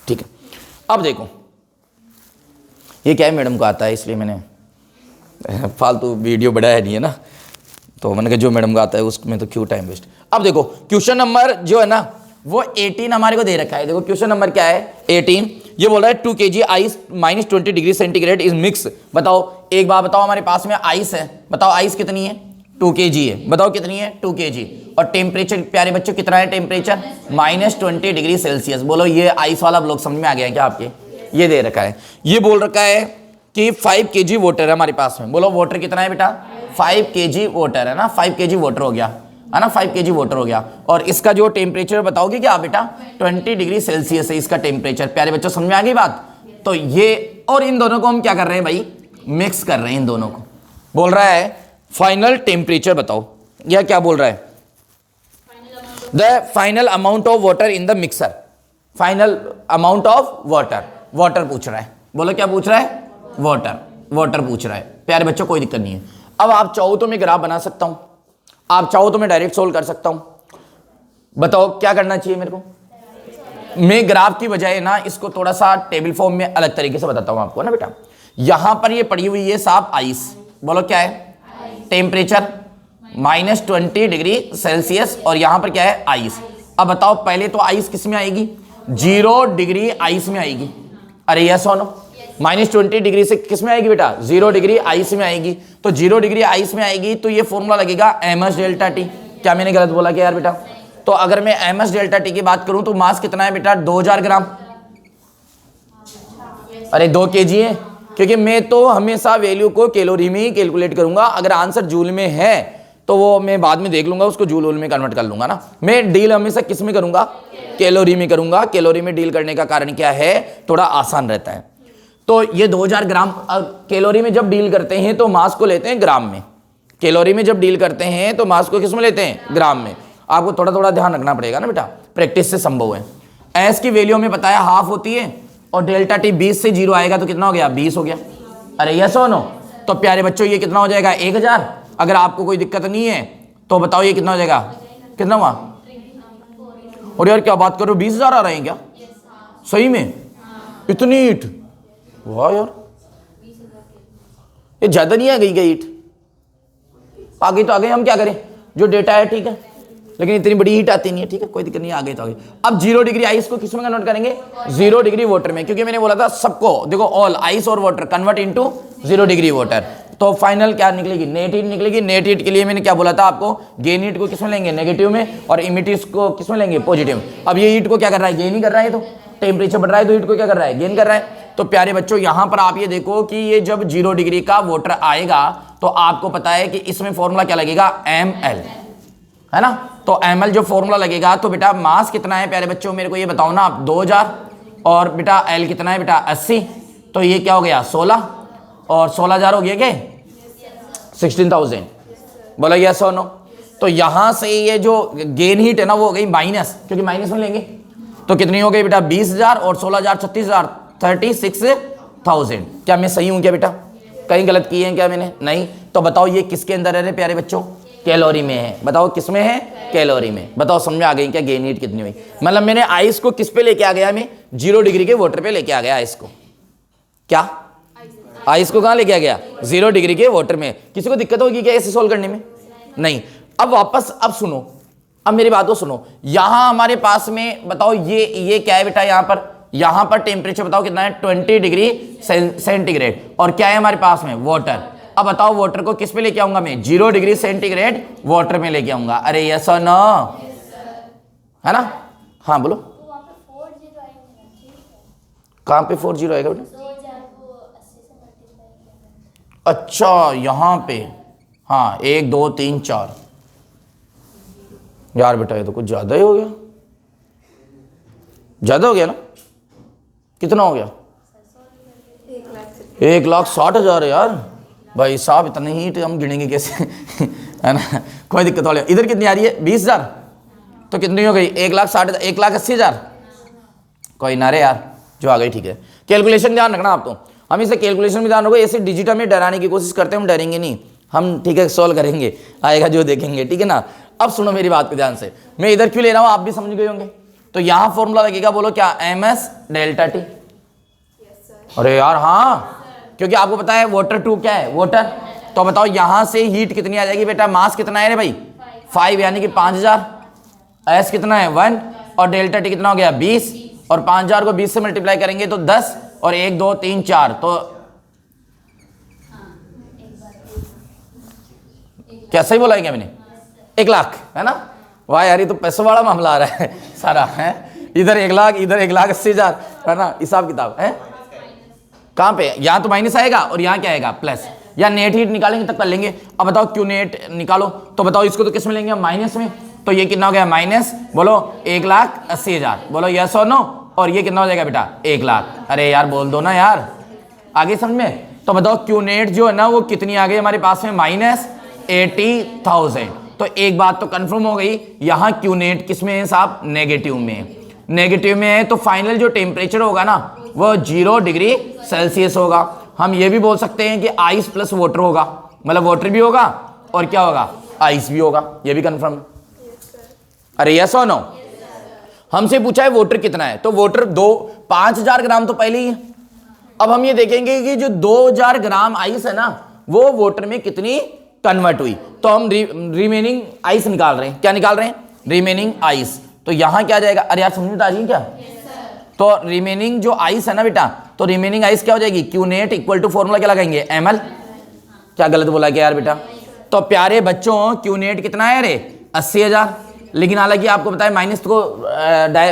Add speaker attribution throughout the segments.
Speaker 1: ठीक है। अब देखो ये क्या है, मैडम को आता है इसलिए मैंने फालतू वीडियो बढ़ाया नहीं है ना, तो मैंने कहा जो मैडम को आता है उसमें तो क्यों टाइम वेस्ट। अब देखो क्वेश्चन नंबर जो है ना वो 18 हमारे को दे रखा है। देखो क्वेश्चन नंबर क्या है 18, ये बोल रहा है 2 kg ice -20 degree centigrade is mix. बताओ एक बार बताओ, हमारे पास में आइस है, बताओ आइस कितनी है 2 kg है, बताओ कितनी है 2 kg, और टेम्परेचर प्यारे बच्चों कितना है टेम्परेचर -20 डिग्री सेल्सियस। बोलो ये आइस वाला ब्लॉक समझ में आ गया क्या आपके? ये दे रखा है, ये बोल रखा है कि 5 kg वाटर है हमारे पास में। बोलो वाटर कितना है बेटा 5 kg वाटर है ना, 5 kg वाटर हो गया है ना, 5 kg वाटर हो गया। और इसका जो टेम्परेचर बताओगे क्या बेटा 20 डिग्री सेल्सियस है इसका टेम्परेचर। प्यारे बच्चों समझ में आ गई बात? तो ये और इन दोनों को हम क्या कर रहे हैं भाई, मिक्स कर रहे हैं इन दोनों को। बोल रहा है फाइनल टेम्परेचर बताओ, या क्या बोल रहा है the final amount of water in the mixer. Final amount of water, water पूछ रहा है। बोलो क्या पूछ रहा है? वाटर, वाटर पूछ रहा है। प्यारे बच्चों कोई दिक्कत नहीं है। अब आप चाहो तो मैं ग्राफ बना सकता हूं, आप चाहो तो मैं डायरेक्ट सोल्व कर सकता हूं। बताओ क्या करना चाहिए मेरे को? मैं ग्राफ की बजाय ना इसको थोड़ा सा टेबल फॉर्म में अलग तरीके से बताता हूं आपको ना बेटा। यहां पर ये पड़ी हुई है साहब आइस, बोलो क्या है टेम्परेचर -20 डिग्री सेल्सियस, और यहां पर क्या है आइस। अब बताओ पहले तो आइस किस में आएगी 0 डिग्री आइस में आएगी। अरे यस और नो, -20 डिग्री से किस में आएगी बेटा 0 डिग्री आइस में आएगी। तो 0 डिग्री आइस में आएगी तो ये फॉर्मूला लगेगा ms डेल्टा टी। क्या मैंने गलत बोला क्या यार बेटा? तो अगर मैं ms डेल्टा टी की बात करूं तो मास कितना है बेटा 2000 ग्राम। अरे 2 kg है, क्योंकि मैं तो हमेशा वैल्यू को कैलोरी में ही कैलकुलेट करूंगा। अगर आंसर जूल में है तो वो मैं बाद में देख लूंगा, उसको जूल वूल में कन्वर्ट कर लूंगा ना। मैं डील हमेशा किस में करूंगा? कैलोरी में करूंगा। कैलोरी में डील करने का कारण क्या है, थोड़ा आसान रहता है। तो ये 2000 ग्राम, कैलोरी में जब डील करते हैं तो मास को लेते हैं ग्राम में। कैलोरी में जब डील करते हैं तो मास को किस में लेते हैं? ग्राम में। आपको थोड़ा थोड़ा ध्यान रखना पड़ेगा ना बेटा, प्रैक्टिस से संभव है। एस की वैल्यू में बताया हाफ होती है, और डेल्टा टी 20 से 0 आएगा तो कितना हो गया 20 हो गया। अरे यस और नो? तो प्यारे बच्चों ये कितना हो जाएगा 1000। अगर आपको कोई दिक्कत नहीं है तो बताओ ये कितना हो जाएगा, कितना हुआ? और यार क्या बात करो 20,000 आ रहे हैं क्या सही में? इतनी ईट, वाह यार ये ज्यादा नहीं आ गई क्या ईट? आ गई तो आ गई, हम क्या करें, जो डेटा है ठीक है, लेकिन इतनी बड़ी हीट आती नहीं है। ठीक है कोई दिक्कत नहीं, आ गई तो आ गई। अब 0 डिग्री आइस को किस में कन्वर्ट करेंगे 0 डिग्री वाटर में, क्योंकि मैंने बोला था सबको देखो ऑल आइस और water convert into 0 degree water. तो फाइनल क्या निकलेगी नेट हीट निकलेगी। नेट हीट के लिए मैंने क्या बोला था आपको, गेन हीट को किस में लेंगे नेगेटिव में, और इमिटिव को किस में लेंगे पॉजिटिव। अब ये हीट को क्या कर रहा है गेन ही कर रहा है, तो टेम्परेचर बढ़ रहा है तो हीट को क्या कर रहा है गेन कर रहा है। तो प्यारे बच्चों यहां पर आप ये देखो कि ये जब 0 डिग्री का वाटर आएगा तो आपको पता है कि इसमें फॉर्मूला क्या लगेगा ml, है ना। तो ml जो फॉर्मूला लगेगा, तो बेटा मास कितना है प्यारे बच्चों मेरे को ये बताओ ना आप 2000, और बेटा l कितना है बेटा 80, तो ये क्या हो गया 16, और 16000 हो गया क्या 16,000। बोला यस और नो? तो यहां से ये जो गेन हीट है ना वो हो गई माइनस, क्योंकि माइनस में लेंगे तो कितनी हो गई बेटा 20,000 और 16,000 36,000 36,000। क्या मैं सही हूं क्या बेटा? कहीं गलत किए हैं क्या मैंने? नहीं। तो बताओ ये किसके अंदर है रे प्यारे बच्चों? कैलोरी में है। बताओ किस में है? कैलोरी में। बताओ समझ में आ गई क्या गेन हीट कितनी हुई? मतलब मैंने आइस को किस पे लेके आ गया, मैं 0 डिग्री के वाटर पे लेके आ गया आइस को। क्या आइस को कहां लेके आ गया 0 डिग्री के वाटर में। किसी को दिक्कत होगी क्या ऐसे सोल्व करने में? नहीं। अब वापस अब सुनो, अब मेरी बात को सुनो। यहां हमारे पास में बताओ ये क्या है बेटा, यहां पर टेम्परेचर बताओ कितना है 20 डिग्री सेंटीग्रेड, और क्या है हमारे पास में वाटर। अब बताओ वाटर को किस पे लेके आऊंगा मैं 0 डिग्री सेंटीग्रेड वाटर में लेके आऊंगा। अरे यस और नो, है ना? हाँ बोलो। कहां पे 40 आएगा बेटा? अच्छा यहां पे, हाँ 1 2 3 4। यार बेटा ये तो कुछ ज्यादा ही हो गया, ज्यादा हो गया ना? कितना हो गया 1,60,000 यार। भाई साहब इतनी हीट हम गिनेंगे कैसे है ना? कोई दिक्कत वाली। इधर कितनी आ रही है 20,000, तो कितनी हो गई 1,60,000 1,80,000। कोई ना रे यार, जो आ गई ठीक है। कैलकुलेशन ध्यान रखना आप, तो हम इसे कैलकुलेशन में ध्यान रखो। ऐसे डिजिट में डराने की कोशिश करते हैं, हम डरेंगे नहीं, हम ठीक है सॉल्व करेंगे, आएगा जो देखेंगे, ठीक है ना। अब सुनो मेरी बात को ध्यान से, मैं इधर क्यों ले रहा हूं आप भी समझ गए होंगे। तो यहां फॉर्मूला लगेगा, बोलो क्या, ms डेल्टा टी। अरे यार हाँ, क्योंकि आपको पता है वाटर 2 क्या है, वाटर। तो बताओ यहां से हीट कितनी आ जाएगी बेटा, मास कितना है रे भाई 5 यानी कि 5000, एस कितना है 1 और डेल्टा टी कितना हो गया 20, और 5000 को 20 से मल्टीप्लाई करेंगे तो 10 और 1 2 3 4, तो क्या सही बोला है क्या मैंने, 1 लाख है ना। वाह यार ये तो पैसों वाला मामला आ रहा है सारा है, इधर 1 लाख इधर 1,80,000 है ना, हिसाब किताब है। कहां पे, यहां तो माइनस आएगा और यहां क्या आएगा प्लस, या नेट हीट निकालेंगे तब कर लेंगे। अब बताओ क्यों नेट निकालो, तो बताओ इसको तो किस में लेंगे हम, माइनस में। तो ये कितना हो गया माइनस, बोलो 1,80,000, बोलो यस और नो, और ये कितना हो जाएगा बेटा 1 लाख। अरे यार बोल दो ना यार, आगे समझ में। तो बताओ क्यू नेट जो है ना वो कितनी आ गई हमारे पास में, -80,000। तो एक बात तो कंफर्म हो गई, यहां क्यू नेट किस में है साहब, नेगेटिव में। नेगेटिव में है तो फाइनल जो टेम्परेचर होगा ना वो 0 डिग्री सेल्सियस होगा। हम ये भी बोल सकते हैं कि आइस प्लस वाटर होगा, मतलब वाटर भी होगा और क्या होगा, आइस भी होगा। ये भी कंफर्म। अरे यस और नो। हमसे पूछा है वाटर कितना है, तो वाटर 5000 ग्राम तो पहले ही है। अब हम ये देखेंगे कि जो 2000 ग्राम आइस है ना वो वाटर में कितनी कन्वर्ट हुई। तो हम रिमेनिंग आइस निकाल रहे हैं, क्या निकाल रहे हैं, रिमेनिंग आइस। तो यहां क्या जाएगा, अरे यार समझ में आ रही है क्या। तो रिमेनिंग जो आइस है ना बेटा, तो रिमेनिंग आइस क्या हो जाएगी, Q net equal to formula क्या लगाएंगे, ml। क्या गलत बोला क्या यार बेटा। तो प्यारे बच्चों क्यू नेट कितना है रे 80,000, लेकिन हालांकि आपको पता है माइनस को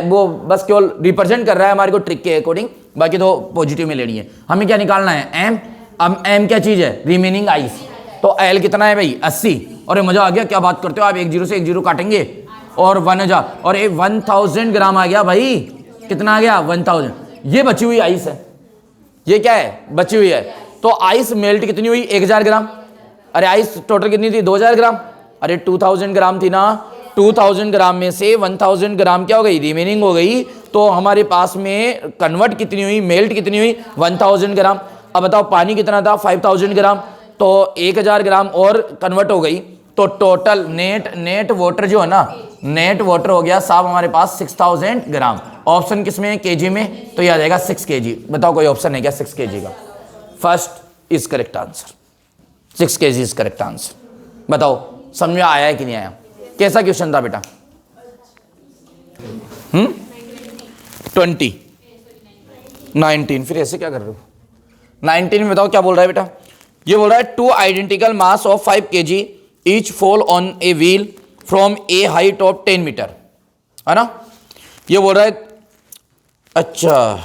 Speaker 1: वो बस केवल रिप्रेजेंट कर रहा है हमारे को ट्रिक के अकॉर्डिंग, बाकी तो पॉजिटिव में लेनी है। हमें क्या निकालना है m। अब m क्या चीज है, रिमेनिंग आइस। तो l कितना है भाई 80, और मजा आ गया, क्या बात करते हो आप, 1 0 से 1 0 काटेंगे और 1000, और ये 1000 ग्राम आ गया भाई, कितना आ गया 1000। ये बची हुई आइस है, ये क्या है बची हुई है। तो आइस मेल्ट कितनी हुई 1000 ग्राम, अरे आइस टोटल कितनी थी 2000 ग्राम, अरे 2000 ग्राम थी ना। 2000 ग्राम में से 1000 ग्राम क्या हो गई, रिमेनिंग हो गई। तो हमारे पास में कन्वर्ट कितनी हुई, मेल्ट कितनी हुई 1000 ग्राम। अब बताओ पानी कितना था 5000 ग्राम, तो 1000 ग्राम और कन्वर्ट हो गई। तो टोटल नेट वाटर जो है ना, नेट वाटर हो गया साहब हमारे पास 6000 ग्राम। ऑप्शन किसमें है, केजी में, तो ये आ जाएगा 6 kg। बताओ कोई ऑप्शन है क्या 6 kg का, first is correct answer, 6 kg is correct answer. बताओ समझ में आया है कि नहीं आया, कैसा क्वेश्चन था बेटा। 20 19, फिर ऐसे क्या कर रहे हो 19 में बताओ क्या बोल रहा है बेटा। ये बोल रहा है 2 identical mass of 5 kg each fall on a wheel from a height of 10 metre, है ना। ये बोल रहा है अच्छा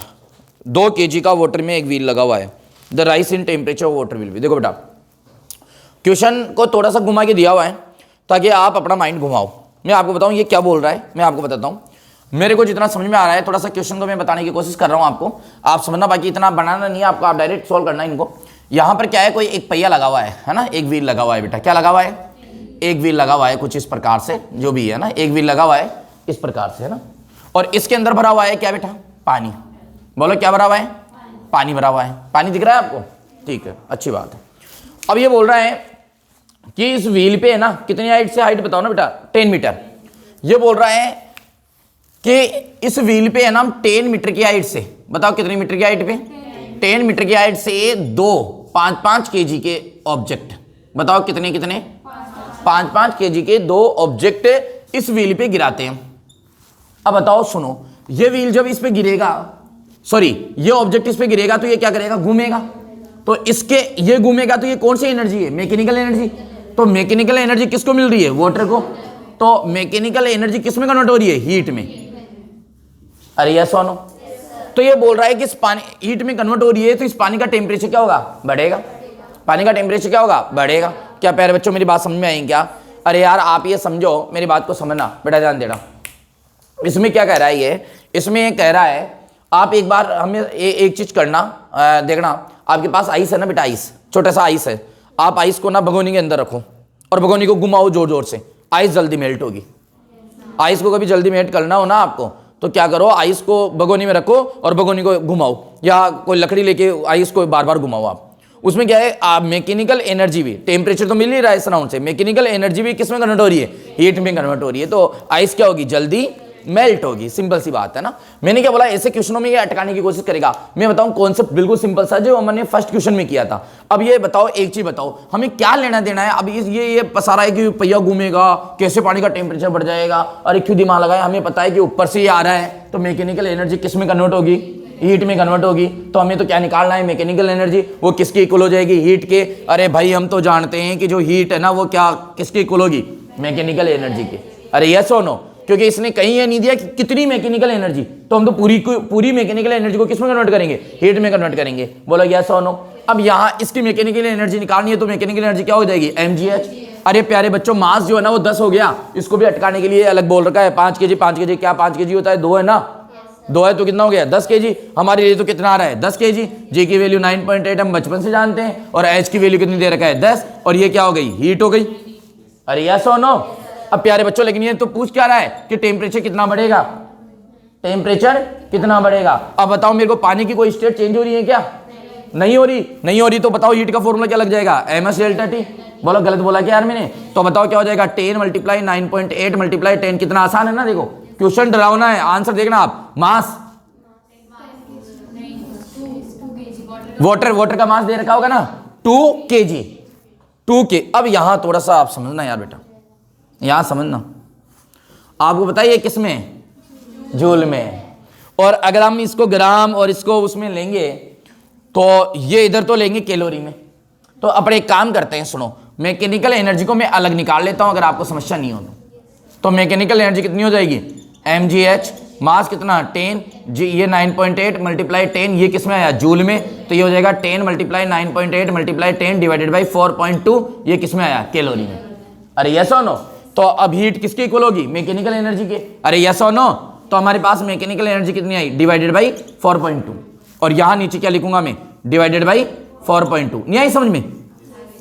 Speaker 1: 2 kg का वाटर में एक व्हील लगा हुआ है, the rice in temperature of water will be. देखो बेटा क्वेश्चन को थोड़ा सा घुमा के दिया हुआ है ताकि आप अपना माइंड घुमाओ। मैं आपको बताऊं ये क्या बोल रहा है, मैं आपको बताता हूं। मेरे को जितना समझ में आ रहा है थोड़ा सा क्वेश्चन को मैं बताने की कोशिश कर रहा हूं आपको, आप समझना, बाकी इतना बनाना नहीं है आपको, आप डायरेक्ट सॉल्व करना है इनको। यहां पर क्या है, कोई एक पहिया लगा हुआ है ना, एक व्हील लगा हुआ है बेटा। क्या लगा हुआ है, एक व्हील लगा हुआ है कुछ इस प्रकार से, जो भी है ना, एक व्हील लगा हुआ है इस प्रकार से, है ना। और इसके अंदर भरा हुआ है क्या बेटा, पानी। बोलो क्या भरा हुआ है, पानी भरा हुआ है। पानी दिख रहा है आपको, ठीक है, अच्छी बात है। अब ये बोल रहा है कि इस व्हील पे है ना, कितनी हाइट से हाइट बताओ ना बेटा, 10 मीटर। ये बोल रहा है कि इस व्हील पे है ना 10 मीटर की हाइट से, बताओ कितनी मीटर की हाइट पे, 10 मीटर की हाइट से 2 5-5 kg के ऑब्जेक्ट, बताओ कितने कितने 5-5 kg के 2 ऑब्जेक्ट इस व्हील पे गिराते हैं। अब बताओ सुनो, ये व्हील जब इस पे गिरेगा, सॉरी ये ऑब्जेक्ट इस पे गिरेगा तो ये क्या करेगा, घूमेगा। तो इसके ये घूमेगा तो ये कौन सी एनर्जी है, मैकेनिकल एनर्जी। तो मैकेनिकल एनर्जी किसको मिल रही है, वाटर को। तो मैकेनिकल एनर्जी किस में कन्वर्ट हो रही है, हीट में। अरे यस और नो। तो ये बोल रहा है कि इस पानी हीट में कन्वर्ट हो रही है तो इस पानी का टेम्परेचर क्या होगा, बढ़ेगा। पानी का टेम्परेचर क्या होगा, बढ़ेगा। क्या प्यारे बच्चों मेरी बात समझ में आई क्या। अरे यार आप ये समझो, मेरी बात को समझना बेटा, ध्यान देना। इसमें क्या कह रहा है ये, इसमें ये कह रहा है आप एक बार हमें एक चीज करना, देखना आपके पास आइस है ना बेटा, आइस छोटा सा आइस है। आप आइस को ना भगोनी के अंदर रखो और भगोनी को घुमाओ जोर जोर से, आइस जल्दी मेल्ट होगी। आइस को कभी जल्दी मेल्ट करना हो ना आपको तो क्या करो, आइस को भगोनी में रखो और भगोनी को घुमाओ, या कोई लकड़ी लेके आइस को बार बार घुमाओ आप। उसमें क्या है, आप मैकेनिकल एनर्जी भी, टेम्परेचर तो मिल ही रहा है इस राउंड से, मैकेनिकल एनर्जी भी किस में कन्वर्ट हो रही है, हीट में कन्वर्ट हो रही है। तो आइस क्या होगी, जल्दी मेल्ट होगी, सिंपल सी बात है ना। मैंने क्या बोला, ऐसे क्वेश्चनों में ये अटकाने की कोशिश करेगा। मैं बताऊं कॉन्सेप्ट बिल्कुल सिंपल सा जो हमने फर्स्ट क्वेश्चन में किया था। अब ये बताओ, एक चीज बताओ, हमें क्या लेना देना है। अब ये पसा रहा है कि पहिया घूमेगा, कैसे पानी का टेम्परेचर बढ़ जाएगा, और क्यों दिमाग लगाए, हमें पता है कि ऊपर से ये आ रहा है तो मैकेनिकल एनर्जी किस में कन्वर्ट होगी, हीट में कन्वर्ट होगी। तो हमें तो क्या निकालना है, मैकेनिकल एनर्जी, वो किसकी इक्वल हो जाएगी, हीट के। अरे भाई हम तो जानते हैं कि जो हीट है ना वो क्या किसकी इक्वल होगी, मैकेनिकल एनर्जी के। अरे यस और नो, क्योंकि इसने कहीं ये नहीं दिया कि कितनी मैकेनिकल एनर्जी, तो हम तो पूरी मैकेनिकल एनर्जी को किसमें कन्वर्ट करेंगे, हीट में कन्वर्ट करेंगे। बोलो यस और नो। अब यहाँ इसकी मैकेनिकल एनर्जी निकालनी है तो मैकेनिकल एनर्जी क्या हो जाएगी, mgh। अरे प्यारे बच्चों, मास जो है ना वो 10 हो गया, इसको भी अटकाने के लिए अलग बोल रखा है 5 kg। 5 kg क्या 5 kg होता है, 2 है ना, 2 है तो कितना हो गया 10 kg। हमारे लिए तो कितना आ रहा है 10 kg। G की वैल्यू 9.8 हम बचपन से जानते हैं, और H की वैल्यू कितनी दे रखा है 10, और ये क्या हो गई, हीट हो गई। अरे यस और नो। अब प्यारे बच्चों, लेकिन ये तो पूछ क्या रहा है कि टेम्परेचर कितना बढ़ेगा, टेम्परेचर कितना बढ़ेगा। अब बताओ मेरे को, पानी की कोई स्टेट चेंज हो रही है क्या, नहीं हो रही, नहीं हो रही। तो बताओ हीट का फॉर्मूला क्या लग जाएगा, ms डेल्टा टी। बोलो गलत बोला क्या यार मैंने, तो बताओ क्या हो जाएगा, 10 मल्टीप्लाई 9.8 मल्टीप्लाई 10। कितना आसान है ना, देखो क्वेश्चन डरावना है, आंसर देखना आप। मास, वाटर का मास दे रखा होगा ना 2 kg, 2 के। अब यहां थोड़ा सा आप समझना यार बेटा, यहां समझना, आपको बताइए किस में, जूल में। और अगर हम इसको ग्राम और इसको उसमें लेंगे तो ये इधर तो लेंगे कैलोरी में। तो अपने एक काम करते हैं, सुनो, मैकेनिकल एनर्जी को मैं अलग निकाल लेता हूं अगर आपको समस्या नहीं हो तो मैकेनिकल एनर्जी कितनी हो जाएगी, mgh, मास कितना 10 जी, ये 9.8 मल्टीप्लाई 10, ये किस में आया, जूल में। तो ये हो जाएगा 10 मल्टीप्लाई 9.8 मल्टीप्लाई 10 डिवाइडेड बाई 4.2, ये किस में आया, कैलोरी में। अरे यस और नो। तो अब हीट किसकी इक्वल होगी, मैकेनिकल एनर्जी के। अरे यस और नो। तो हमारे पास मैकेनिकल एनर्जी कितनी आई, डिवाइडेड बाई 4.2, और यहां नीचे क्या लिखूंगा मैं, डिवाइडेड बाई 4.2। नहीं आई समझ में।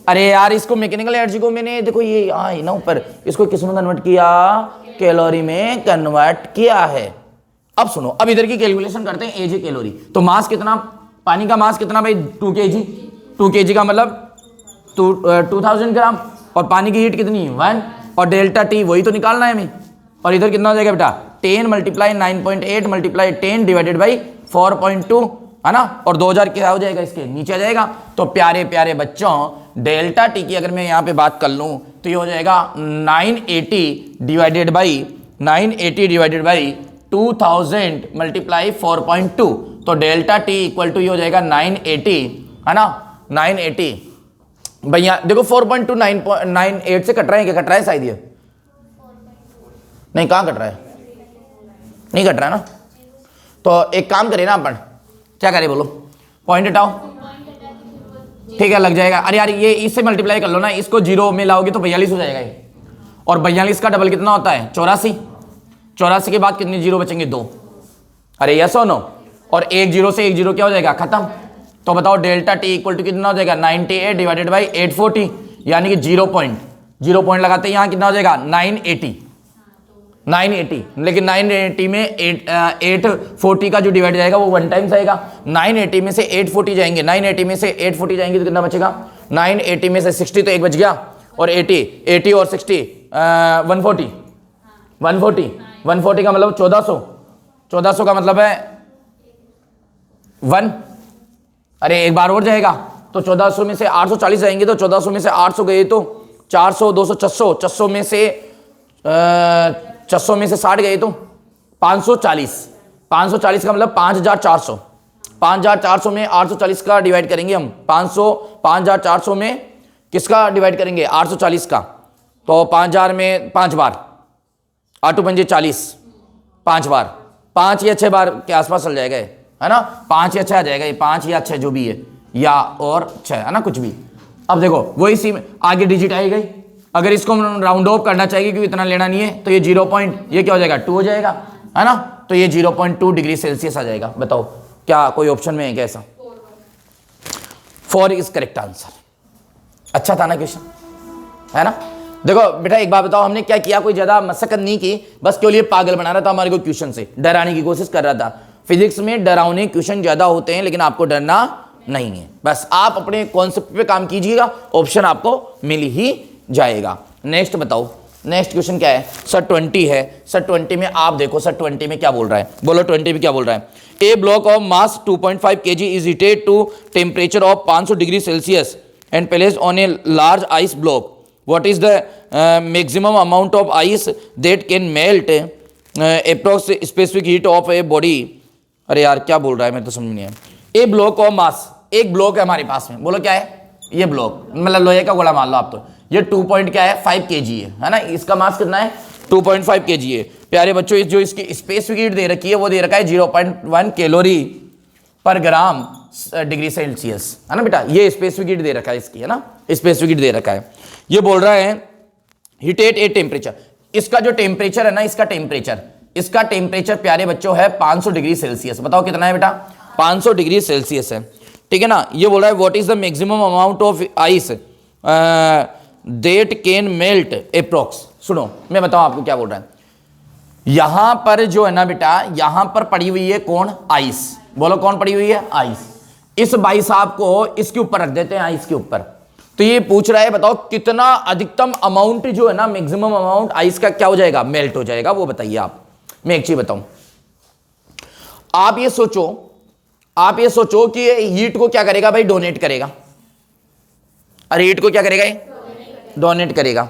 Speaker 1: अरे यार इसको मैकेनिकल एनर्जी को मैंने, देखो ये यहाँ ना ऊपर, इसको किस में कन्वर्ट किया, कैलोरी में कन्वर्ट किया है। अब सुनो, अब इधर की कैलकुलेशन करते हैं, एज कैलोरी। तो मास कितना, पानी का मास कितना भाई 2 kg, 2 kg का मतलब 2000 ग्राम, और पानी की हीट कितनी 1, और डेल्टा टी वही तो निकालना है हमें। और इधर कितना हो जाएगा बेटा, 10 मल्टीप्लाई 9.8 मल्टीप्लाई 10 डिवाइडेड बाई 4.2, है ना, और 2000 क्या हो जाएगा, इसके नीचे आ जाएगा। तो प्यारे प्यारे बच्चों, डेल्टा टी की अगर मैं यहाँ पे बात कर लूँ तो ये हो जाएगा 980 डिवाइडेड बाई 2000 मल्टीप्लाई 4.2। तो डेल्टा टी इक्वल टू ये हो जाएगा 980, है ना, 980। भैया देखो 4.2 9.8 से कट रहा है, क्या कट रहा है शायद, ये नहीं, कहाँ कट रहा है, नहीं कट रहा है ना। तो एक काम करें ना अपन, क्या करें बोलो, पॉइंट हटाओ, ठीक है लग जाएगा। अरे यार ये इससे मल्टीप्लाई कर लो ना, इसको 0 में लाओगे तो 42 हो जाएगा ये, और 42 का डबल कितना होता है 84, 84 के बाद कितने जीरो बचेंगे 2। अरे यस और नो। और एक जीरो से एक जीरो क्या हो जाएगा, खत्म। तो बताओ डेल्टा टी इक्वल टू कितना हो जाएगा, 98 डिवाइडेड बाई 840, यानी कि 0 पॉइंट लगाते हैं, यहाँ कितना हो जाएगा 980। लेकिन 980 में 840 का जो डिवाइड जाएगा वो 1 टाइम्स आएगा। 980 में से 840 जाएंगे, 980 में से 840 जाएंगे तो कितना बचेगा, 980 में से 60 तो एक बच गया, और 80 और 60 140 का मतलब 1400 का मतलब है 1। अरे एक बार और जाएगा तो 1400 में से 840 जाएंगे, तो 1400 में से 800 गए तो 400, 200, 600 में से 600 में से 60 गए तो 540 का मतलब 5400 में 840 का डिवाइड करेंगे हम, 5400 में किसका डिवाइड करेंगे 840 का, तो 5000 में 5 बार, 8 पंजे 40, 5 बार, 5 या 6 बार के आसपास चल जाएगा है ना, 5 या 6 आ जाएगा, ये 5 या 6 जो भी है, या और 6 है ना, कुछ भी। अब देखो वही सी आगे डिजिट आई गई, अगर इसको राउंड ऑफ करना चाहिए क्योंकि इतना लेना नहीं है, तो ये 0 पॉइंट, ये क्या हो जाएगा 2 हो जाएगा, है ना, तो ये 0.2 डिग्री सेल्सियस आ जाएगा। बताओ क्या कोई ऑप्शन में है क्या ऐसा, 4 इज करेक्ट आंसर। अच्छा था ना क्वेश्चन, है ना। देखो बेटा एक बात बताओ, हमने क्या किया, कोई ज्यादा मशक्कत नहीं की, बस केवल ये पागल बना रहा था हमारे को, क्वेश्चन से डराने की कोशिश कर रहा था। फिजिक्स में डरावने क्वेश्चन ज्यादा होते हैं, लेकिन आपको डरना नहीं है, बस आप अपने कॉन्सेप्ट पे काम कीजिएगा, ऑप्शन आपको मिल ही जाएगा। नेक्स्ट बताओ, नेक्स्ट क्वेश्चन क्या है सर 20 है। सर 20 में आप देखो सर 20 में क्या बोल रहा है, बोलो 20 में क्या बोल रहा है। A block of mass 2.5 kg is heated to temperature of 500 degree Celsius and placed on a large ice block. What is the maximum amount of ice that can melt approx specific heat of a body. अरे यार क्या बोल रहा है, मैं तो समझ नहीं आया। ए ब्लॉक ऑफ मास, एक ब्लॉक है हमारे पास में, बोलो क्या है ये ब्लॉक, मतलब लोहे का गोला मान लो आप, तो ये 2 पॉइंट क्या है 5 kg है ना, इसका मास कितना है 2.5 kg है। प्यारे बच्चों जो इसकी स्पेसिफिक हीट दे रखी है वो दे रखा है 0.1 कैलोरी पर ग्राम डिग्री सेल्सियस, है ना बेटा, ये स्पेसिफिक हीट दे रखा है इसकी, है ना, स्पेसिफिक हीट दे रखा है। ये बोल रहा है हीट एट ए टेम्परेचर, इसका जो टेम्परेचर है ना, इसका टेम्परेचर प्यारे बच्चों है 500 डिग्री सेल्सियस। बताओ कितना है बेटा, 500 डिग्री सेल्सियस है, ठीक है ना। ये बोल रहा है what is the maximum amount of ice that can melt approx. सुनो मैं बताऊं आपको क्या बोल रहा है। यहां पर जो है ना बेटा, यहां पर पड़ी हुई है कौन, आइस, बोलो कौन पड़ी हुई है, आइस। इस भाई साहब को इसके ऊपर रख देते हैं, आइस के ऊपर। तो ये पूछ रहा है बताओ कितना अधिकतम अमाउंट जो है ना, मैक्सिमम अमाउंट आइस का क्या हो जाएगा, मेल्ट हो जाएगा, वो बताइए आप। मैं एक चीज बताऊं, आप ये सोचो कि हीट को क्या करेगा भाई, डोनेट करेगा। अरे हीट को क्या करेगा, डोनेट करेगा।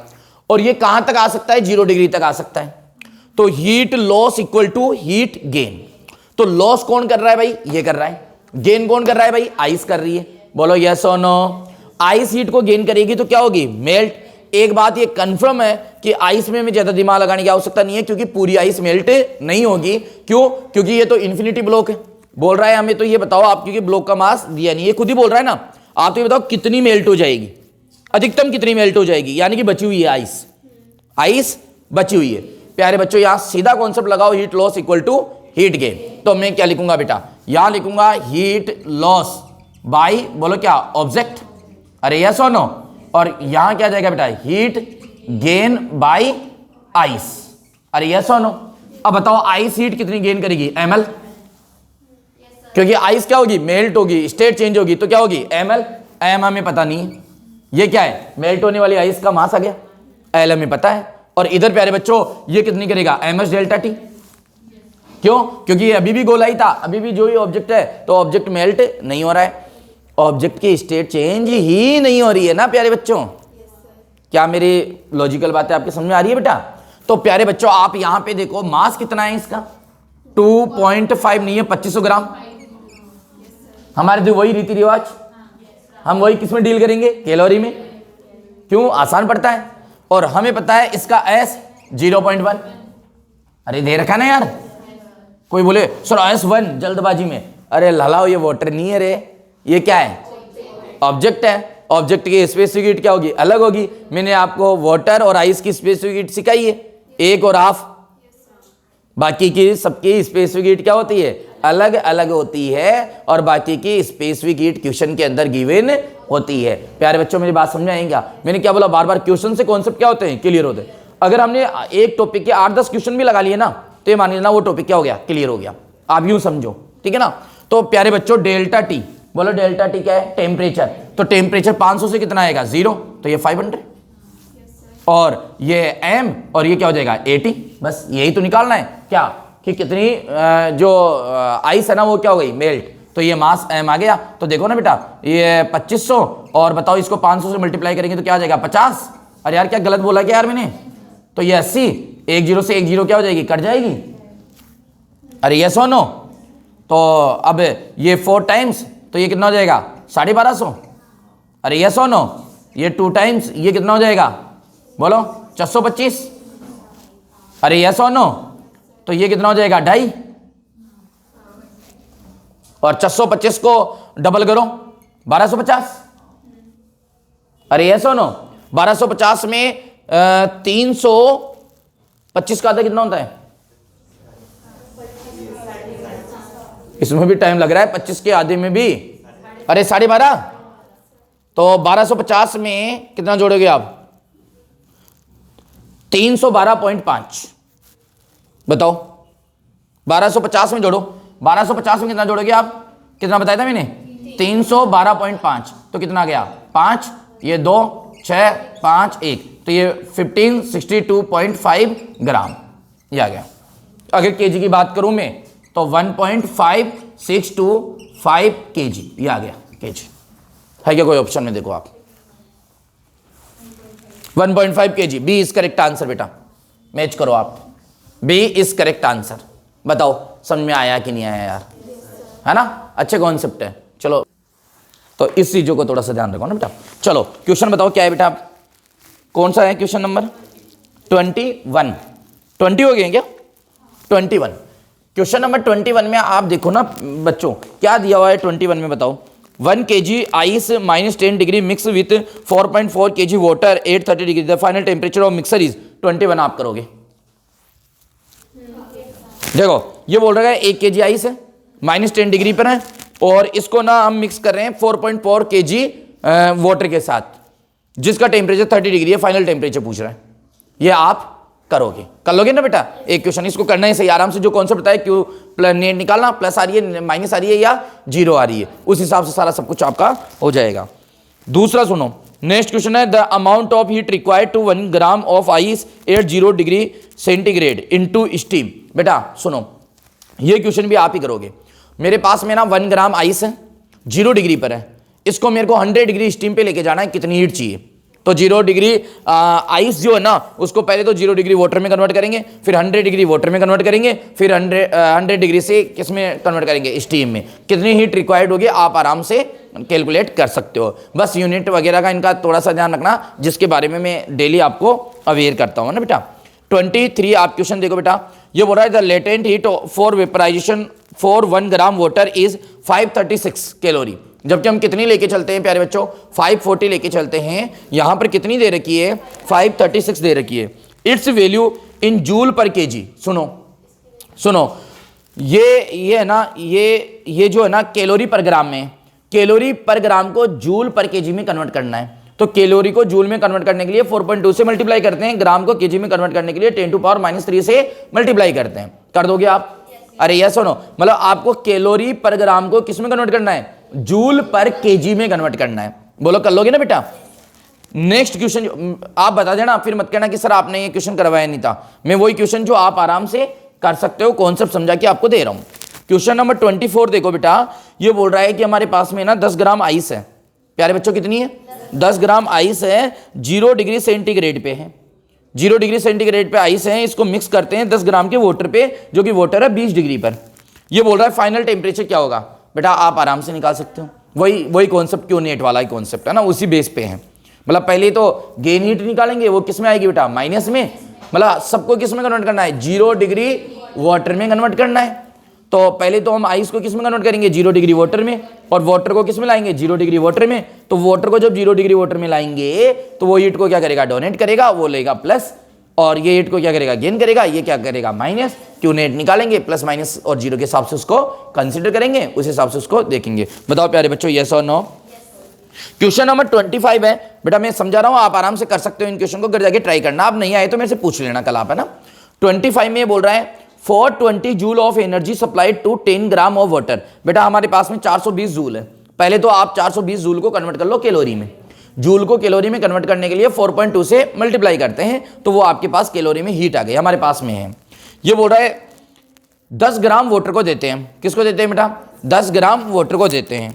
Speaker 1: और ये कहां तक आ सकता है, 0 डिग्री तक आ सकता है। तो heat loss equal to heat gain. तो लॉस कौन कर रहा है भाई, ये कर रहा है। गेन कौन कर रहा है भाई, आइस कर रही है। बोलो यस और नो। आइस हीट को गेन करेगी तो क्या होगी, मेल्ट। एक बात ये कंफर्म है कि आइस में हमें ज्यादा दिमाग लगाने की आवश्यकता नहीं है, क्योंकि पूरी आइस मेल्ट नहीं होगी। क्यों, क्योंकि ये तो इन्फिनिटी ब्लॉक है। बोल रहा है हमें तो ये बताओ आप, क्योंकि ब्लॉक का मास दिया नहीं, ये खुद ही बोल रहा है ना। आप तो ये बताओ कितनी मेल्ट हो जाएगी, अधिकतम कितनी मेल्ट हो जाएगी, यानी कि बची हुई है आइस बची हुई है। प्यारे बच्चों यहां सीधा कॉन्सेप्ट लगाओ, heat loss equal to heat gain. तो मैं क्या लिखूंगा बेटा, यहां लिखूंगा हीट लॉस बाय, बोलो क्या, ऑब्जेक्ट। अरे यस और नो। और यहां क्या जाएगा बेटा, हीट गेन बाय आइस। अरे यस और नो। अब बताओ आइस हीट कितनी गेन करेगी, ml, क्योंकि आइस क्या होगी, मेल्ट होगी, स्टेट चेंज होगी, तो क्या होगी, ml। m हमें पता नहीं है, ये क्या है, मेल्ट होने वाली आइस का मास आ गया, l हमें पता है। और इधर प्यारे बच्चों ये कितनी करेगा, ms डेल्टा टी। क्यों, क्योंकि ये अभी भी गोला ही था, अभी भी जो ही ऑब्जेक्ट है, तो ऑब्जेक्ट मेल्ट नहीं हो रहा है, ऑब्जेक्ट की स्टेट चेंज ही नहीं हो रही है ना प्यारे बच्चों। क्या मेरी लॉजिकल बातें आपके समझ में आ रही है बेटा। तो प्यारे बच्चों आप यहां पे देखो मास कितना है इसका, 2.5 नहीं है, 2500 ग्राम। हमारे जो वही रीति रिवाज, हम वही किस में डील करेंगे, कैलोरी में। क्यों, आसान पड़ता है। और हमें पता है इसका S 0.1। अरे दे रखा ना यार, कोई बोले सर S1 जल्दबाजी में, अरे ललाओ ये वाटर नहीं है रे, ये क्या है, ऑब्जेक्ट है। ऑब्जेक्ट की स्पेसिफिक हीट क्या होगी, अलग होगी। मैंने आपको वाटर और आइस की स्पेसिफिक हीट सिखाई है, 1 और हाफ। बाकी की सबकी स्पेसिफिक हीट क्या होती है, अलग अलग होती है। और बाकी की स्पेसिफिक हीट क्वेश्चन के अंदर गिवन होती है। प्यारे बच्चों मेरी बात समझ में आएगी क्या, मैंने क्या बोला, बार बार क्वेश्चन से कॉन्सेप्ट क्या होते हैं, क्लियर होते हैं। अगर हमने एक टॉपिक के 8-10 क्वेश्चन भी लगा लिए ना, तो ये मान लेना वो टॉपिक क्या हो गया, क्लियर हो गया। आप यूं समझो, ठीक है ना। तो प्यारे बच्चों डेल्टा टी, बोलो डेल्टा टी क्या है, टेम्परेचर। तो टेम्परेचर 500 से कितना आएगा, 0, तो ये 500। और ये m और ये क्या हो जाएगा, 80। बस यही तो निकालना है क्या, कि कितनी जो आइस है ना वो क्या हो गई, मेल्ट। तो ये मास m आ गया। तो देखो ना बेटा, ये 2500 और बताओ इसको 500 से मल्टीप्लाई करेंगे तो क्या आ जाएगा, 50। अरे यार क्या गलत बोला क्या यार मैंने। तो ये 80, 1 0 से 1 0 क्या हो जाएगी, कट जाएगी। अरे ये सोनो। तो अब ये 4 टाइम्स, तो ये कितना हो जाएगा, 1250। अरे ये सोनो, ये 2 टाइम्स, ये कितना हो जाएगा, बोलो 425। अरे ये सोनो, तो ये कितना हो जाएगा, 2.5। और 425 को डबल करो, 1250। अरे ये सुनो, 1250 में 325 का आधा कितना होता है, इसमें भी टाइम लग रहा है, 25 के आधे में भी। अरे 12.5। तो 1250 में कितना जोड़ोगे आप, 312.5। बताओ 1250 में जोड़ो, 1250 में कितना जोड़ोगे आप, कितना बताया था मैंने, 312.5। तो कितना गया, 5, ये 2, 6, 5, 1, तो ये 1562.5 ग्राम ये आ गया। अगर केजी की बात करूं मैं तो 1.5625 केजी ये आ गया केजी। है क्या कोई ऑप्शन में? देखो आप 1.5 KG, B is correct answer. बेटा मैच करो आप, बी इज करेक्ट आंसर। बताओ समझ में आया कि नहीं आया यार? है ना, अच्छे कॉन्सेप्ट है। चलो तो इस चीजों को थोड़ा सा ध्यान रखो ना बेटा। चलो क्वेश्चन बताओ क्या है बेटा? कौन सा है क्वेश्चन नंबर? 21। 20 हो गए क्या? 21। क्वेश्चन नंबर 21 में आप देखो ना बच्चों, क्या दिया हुआ है 21 में? बताओ 1 kg ice -10 degree mix with 4.4 kg water 830 degree, the final temperature of mixer is 21। आप करोगे। देखो ये बोल रहा है 1 kg आइस है, -10 डिग्री पर है, और इसको ना हम मिक्स कर रहे हैं 4.4 kg वाटर के साथ, जिसका टेम्परेचर 30 डिग्री है। फाइनल टेम्परेचर पूछ रहा है, ये आप करोगे, कर लोगे ना बेटा? एक क्वेश्चन इसको करना है सही आराम से। जो कॉन्सेप्ट बताया, क्यू प्लस निकालना, प्लस आ रही है, माइनस आ रही है या जीरो आ रही है, उस हिसाब से सारा सब कुछ आपका हो जाएगा। दूसरा सुनो, नेक्स्ट क्वेश्चन है the amount of heat required to 1 gram of ice at 0 degree centigrade into steam. बेटा सुनो, ये क्वेश्चन भी आप ही करोगे। मेरे पास में ना 1 ग्राम आइस है, 0 डिग्री पर है, इसको मेरे को 100 डिग्री स्टीम पे लेके जाना है। कितनी हीट चाहिए? तो 0 डिग्री आइस जो है ना, उसको पहले तो 0 डिग्री वाटर में कन्वर्ट करेंगे, फिर 100 डिग्री वाटर में कन्वर्ट करेंगे, फिर 100 डिग्री से किस में कन्वर्ट करेंगे? स्टीम में। कितनी हीट रिक्वायर्ड होगी आप आराम से कैलकुलेट कर सकते हो। बस यूनिट वगैरह का इनका थोड़ा सा ध्यान रखना, जिसके बारे में मैं डेली आपको अवेयर करता हूँ ना बेटा। 23 आप क्वेश्चन देखो बेटा, ये बोल रहा है the latent heat for vaporisation for 1 gram water is 536 calorie. जबकि हम कितनी लेके चलते हैं प्यारे बच्चों? 540 लेके चलते हैं। यहां पर कितनी दे रखी है? 536 दे रखी है। इट्स वैल्यू इन जूल पर केजी। सुनो सुनो, ये है ना, ये जो है ना कैलोरी पर ग्राम में, कैलोरी पर ग्राम को जूल पर केजी में कन्वर्ट करना है। तो कैलोरी को जूल में कन्वर्ट करने के लिए 4.2 से मल्टीप्लाई करते हैं, ग्राम को केजी में कन्वर्ट करने के लिए 10⁻³ से मल्टीप्लाई करते हैं। कर दोगे आप? अरे यस सुनो, मतलब आपको कैलोरी पर ग्राम को किस में कन्वर्ट करना है? जूल पर केजी में कन्वर्ट करना है। बोलो कर लोगे ना बेटा? नेक्स्ट क्वेश्चन आप बता देना, फिर मत कहना कि सर आपने ये क्वेश्चन करवाया नहीं था। मैं वही क्वेश्चन जो आप आराम से कर सकते हो, कॉन्सेप्ट समझा के आपको दे रहा हूं। क्वेश्चन नंबर 24 देखो बेटा, ये बोल रहा है कि हमारे पास में ना 10 ग्राम आइस है। प्यारे बच्चों कितनी है? 10 ग्राम आइस है, 0 डिग्री सेंटीग्रेड पे है। 0 डिग्री सेंटीग्रेड पे आइस है, इसको मिक्स करते हैं 10 ग्राम के वाटर पे, जो कि वाटर है 20 डिग्री पर। ये बोल रहा है फाइनल टेम्परेचर क्या होगा? बेटा आप आराम से निकाल सकते हो, वही कॉन्सेप्ट क्यों नेट वाला ही कॉन्सेप्ट है ना, उसी बेस पे है। मतलब पहले तो गेन हीट निकालेंगे, वो किस में आएगी बेटा? माइनस में। मतलब सबको किस में कन्वर्ट करना है? 0 डिग्री वाटर में कन्वर्ट करना है। तो पहले तो हम आइस को किस में कन्वर्ट करेंगे? 0 डिग्री वाटर में, और वाटर को किस में लाएंगे? 0 डिग्री वाटर में। तो वाटर को जब 0 डिग्री वाटर में लाएंगे तो वो हीट को क्या करेगा? डोनेट करेगा, वो लेगा प्लस, और ये हीट को क्या करेगा? गेन करेगा, ये क्या करेगा? माइनस। क्यों नेट निकालेंगे, प्लस माइनस और 0 के हिसाब से उसको कंसीडर करेंगे, उस हिसाब से उसको देखेंगे। बताओ प्यारे बच्चों, यस और नो? क्वेश्चन नंबर 25 है बेटा, मैं समझा रहा हूं, आप आराम से कर सकते हो इन क्वेश्चन को, घर जाके ट्राई करना। आप नहीं आए तो मेरे से पूछ लेना कल आप, है ना। 25 में बोल रहा है 420 joule of energy supplied to 10 gram of water. बेटा हमारे पास में 420 जूल है। पहले तो आप 420 जूल को कन्वर्ट कर लो कैलोरी में। जूल को कैलोरी में कन्वर्ट करने के लिए 4.2 से मल्टीप्लाई करते हैं, तो वो आपके पास कैलोरी में हीट आ गई, हमारे पास में है। ये बोल रहा है 10 ग्राम वाटर को देते हैं। किसको देते हैं बेटा? 10 ग्राम वाटर को देते हैं।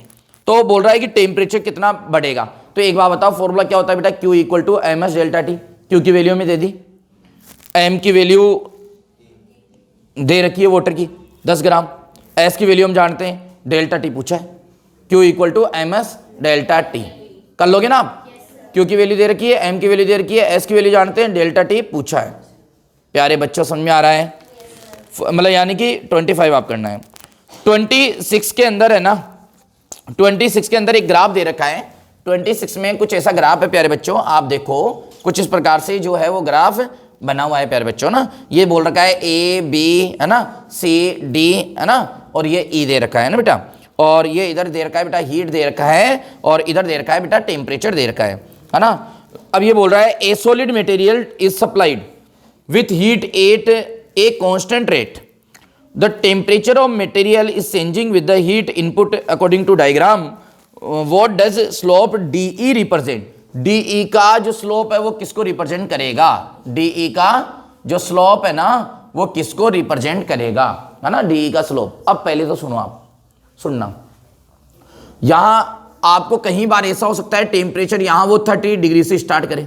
Speaker 1: तो बोल रहा है कि टेम्परेचर कितना बढ़ेगा। तो एक बार बताओ फॉर्मूला क्या होता है बेटा? Q = ms delta T. Q की वैल्यू में दे दी, m की वैल्यू दे रखी है वाटर की 10 ग्राम, s की वैल्यू हम जानते हैं, डेल्टा टी पूछा है। Q = ms delta T. कर लोगे ना आप? Q की वैल्यू दे रखी है, m की वैल्यू दे रखी है, s की वैल्यू जानते हैं, डेल्टा टी पूछा है। प्यारे बच्चों समझ में आ रहा है? मतलब यानी कि 25 आप करना है। 26 के अंदर है ना, 26 के अंदर एक ग्राफ दे रखा है। 26 में कुछ ऐसा ग्राफ है प्यारे बच्चों, आप देखो कुछ इस प्रकार से जो है वो ग्राफ बना हुआ है प्यारे बच्चों ना। ये बोल रखा है A B है ना, C D है ना, और ये E दे रखा है ना बेटा, और ये इधर दे रखा है बेटा हीट दे रखा है, और इधर दे रखा है बेटा टेम्परेचर दे रखा है ना। अब ये बोल रहा है a solid material is supplied with heat at a constant rate, the temperature of material is changing with the heat input according to diagram, what does slope DE represent. DE का जो स्लोप है वो किसको represent करेगा, DE का जो slope है ना वो किसको रिप्रेजेंट करेगा, है ना, डीई का स्लोप। अब पहले तो सुनो, आप सुनना, यहां आपको कहीं बार ऐसा हो सकता है टेम्परेचर यहां वो 30 डिग्री से स्टार्ट करें,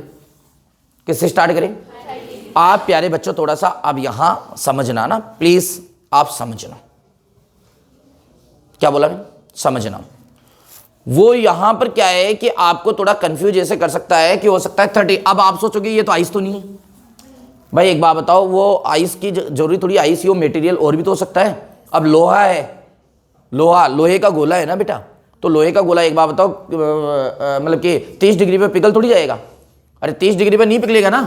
Speaker 1: किससे स्टार्ट करें, आप प्यारे बच्चों थोड़ा सा अब यहां समझना ना प्लीज, आप समझना, क्या बोला मैं, समझना। वो यहां पर क्या है कि आपको थोड़ा कंफ्यूज ऐसे कर सकता है कि हो सकता है 30, अब आप सोचोगे ये तो आइस तो नहीं है भाई, एक बात बताओ, वो आइस की जरूरी थोड़ी आइस ही हो, मटेरियल और भी तो हो सकता है। अब लोहा है, लोहे का गोला है ना बेटा, तो लोहे का गोला एक बात बताओ मतलब कि 30 डिग्री पे पिघल थोड़ी जाएगा, अरे 30 डिग्री पे नहीं पिघलेगा ना,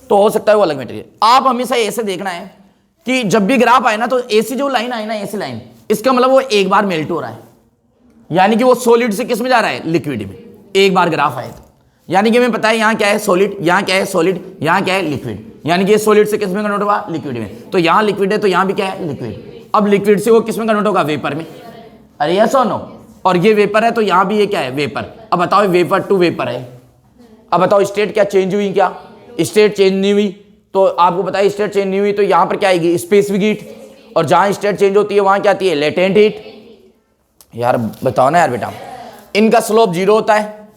Speaker 1: तो हो सकता है वो अलग मटेरियल। आप हमेशा ऐसे देखना है कि जब भी ग्राफ आए ना तो ऐसी जो लाइन आए ना, ऐसी लाइन, इसका मतलब वो एक बार मेल्ट हो रहा है, यानी कि वो सॉलिड से किस में जा रहा है, लिक्विड में, एक बार ग्राफ आए तो, यानी कि हमें पता है यहां क्या है सॉलिड, यहां क्या है सॉलिड, यहां क्या है लिक्विड, यानी कि ये सॉलिड से किस में कन्वर्ट हुआ, लिक्विड में, तो यहां लिक्विड है तो यहां भी क्या है, लिक्विड। अब लिक्विड से वो किस में कन्वर्ट होगा, वेपर में, अरे यस और नो, और ये वेपर है तो यहां भी ये क्या है, वेपर। अब बताओ वेपर टू वेपर है, अब बताओ स्टेट क्या चेंज हुई, क्या स्टेट चेंज नहीं हुई, तो आपको पता है स्टेट चेंज नहीं हुई तो यहां पर क्या आएगी, स्पेसिफिक हीट, और जहां स्टेट चेंज होती है वहां क्या आती है, लेटेंट हीट। यार बताओ ना यार बेटा, इनका स्लोप 0 होता है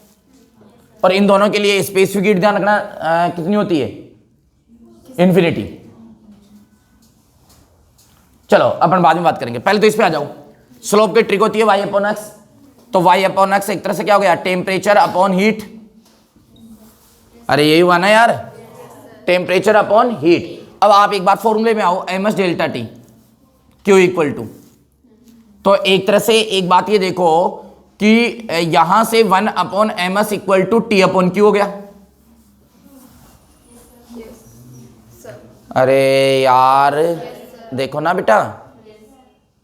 Speaker 1: और इन दोनों के लिए स्पेसिफिक हीट ध्यान रखना कितनी होती है, इन्फिनिटी। चलो अपन बाद में बात करेंगे, पहले तो इस पे आ जाओ। स्लोप की ट्रिक होती है y अपॉन एक्स, तो y अपॉन एक्स एक तरह से क्या हो गया, टेम्परेचर अपॉन हीट, अरे यही हुआ ना यार, टेम्परेचर अपॉन हीट। अब आप एक बार फॉर्मूले में आओ, M S delta T Q equal to, तो एक तरह से एक बात ये देखो कि यहां से 1 upon M S equal to T upon Q हो गया। अरे यार देखो ना बेटा,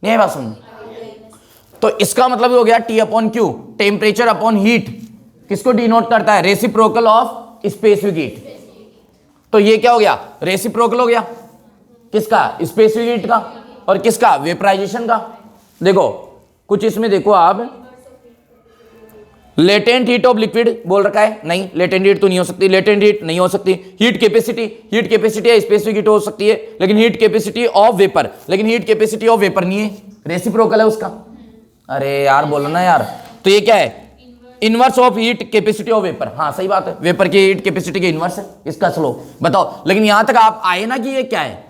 Speaker 1: नहीं बात सुन, तो इसका मतलब हो गया T upon Q, temperature upon heat, किसको डिनोट करता है, रेसिप्रोकल ऑफ स्पेसिफिक हीट। तो ये क्या हो गया, रेसिप्रोकल हो गया, किसका, स्पेसिफिक हीट का, और किसका, वेपराइजेशन का। देखो कुछ इसमें देखो आप, लेटेंट हीट ऑफ लिक्विड बोल रखा है, नहीं लेटेंट हीट तो नहीं हो सकती, लेटेंट हीट नहीं हो सकती। हीट कैपेसिटी है, स्पेसिफिक हीट हो सकती है, लेकिन हीट कैपेसिटी ऑफ वेपर, लेकिन हीट कैपेसिटी ऑफ वेपर नहीं है, रेसिप्रोकल है उसका। अरे यार बोलो ना यार, तो ये क्या है, inverse of heat capacity of vapour, हाँ सही बात है, वेपर की हीट कैपेसिटी के इनवर्स है इसका स्लोप। बताओ, लेकिन यहां तक आप आए ना कि ये क्या है।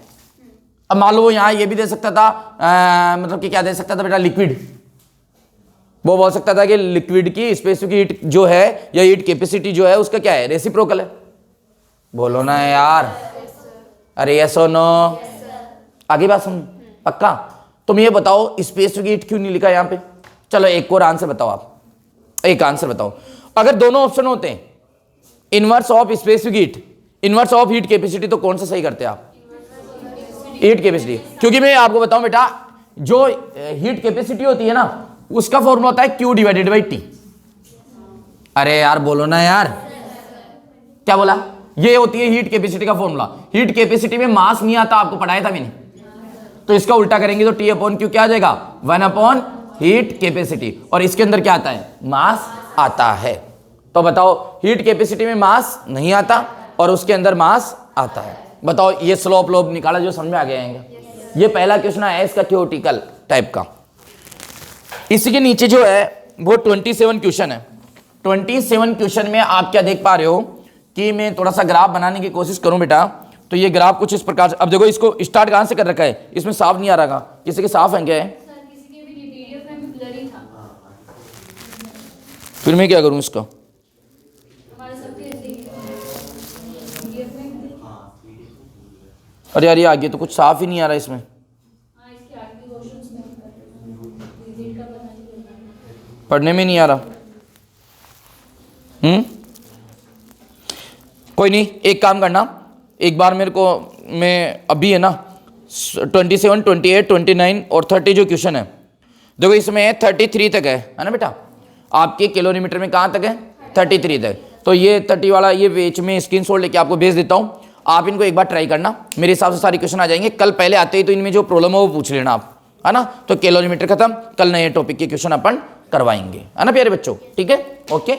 Speaker 1: अब मान लो वो यहां ये भी दे सकता था मतलब कि क्या दे सकता था बेटा, लिक्विड, वो बोल सकता था कि लिक्विड की स्पेसिफिक हीट जो है या हीट कैपेसिटी जो है उसका क्या है, रेसिप्रोकल है। बोलो ना यार, अरे यस और नो, आगे बात सुन पक्का। तुम ये बताओ स्पेसिफिक हीट क्यों नहीं लिखा यहां पे। चलो एक और आंसर बताओ, आप एक आंसर बताओ, अगर दोनों ऑप्शन होते हैं inverse of specific heat, inverse of heat capacity, तो कौन सा सही करते आप, हीट कैपेसिटी। क्योंकि मैं आपको बताऊं बेटा, जो हीट कैपेसिटी होती है ना उसका फॉर्मूला होता है Q डिवाइडेड बाई T। अरे यार बोलो ना यार, क्या बोला, ये होती है हीट कैपेसिटी का फॉर्मूला। हीट कैपेसिटी में मास नहीं आता, आपको पढ़ाया था मैंने, तो इसका उल्टा करेंगे तो T अपॉन Q क्या आ जाएगा, 1 अपॉन हीट कैपेसिटी, और इसके अंदर क्या आता है, मास आता है। तो बताओ हीट कैपेसिटी में मास नहीं आता और उसके अंदर मास आता है। बताओ ये स्लोप लोप निकाला जो समझ में आ गया है। ये पहला क्वेश्चन है इसका थ्योरेटिकल टाइप का। इसी के नीचे जो है वो 27 क्वेश्चन है। 27 क्वेश्चन में आप क्या देख पा रहे हो कि मैं थोड़ा सा ग्राफ बनाने की कोशिश करूं बेटा, तो ये ग्राफ कुछ इस प्रकार से, अब देखो इसको स्टार्ट कहां से कर रखा है, इसमें साफ नहीं आ रहा, किसी के साफ है क्या है, फिर मैं क्या करूं इसका, अरे यार ये आगे तो कुछ साफ ही नहीं आ रहा इसमें, पढ़ने में नहीं आ रहा। कोई नहीं, एक काम करना, एक बार मेरे को, मैं अभी है ना 27, 28, 29 और 30 जो क्वेश्चन है, देखो इसमें 33 तक है ना बेटा, आपके किलोमीटर में कहाँ तक है, 33 तक। तो ये 30 वाला ये पेज में स्क्रीनशॉट लेके आपको भेज देता हूँ, आप इनको एक बार ट्राई करना, मेरे हिसाब से सारे क्वेश्चन आ जाएंगे। कल पहले आते ही तो इनमें जो प्रॉब्लम है वो पूछ लेना आप, है ना। तो किलोमीटर खत्म, कल नए टॉपिक के क्वेश्चन अपन करवाएंगे, है ना प्यारे बच्चों, ठीक है, ओके।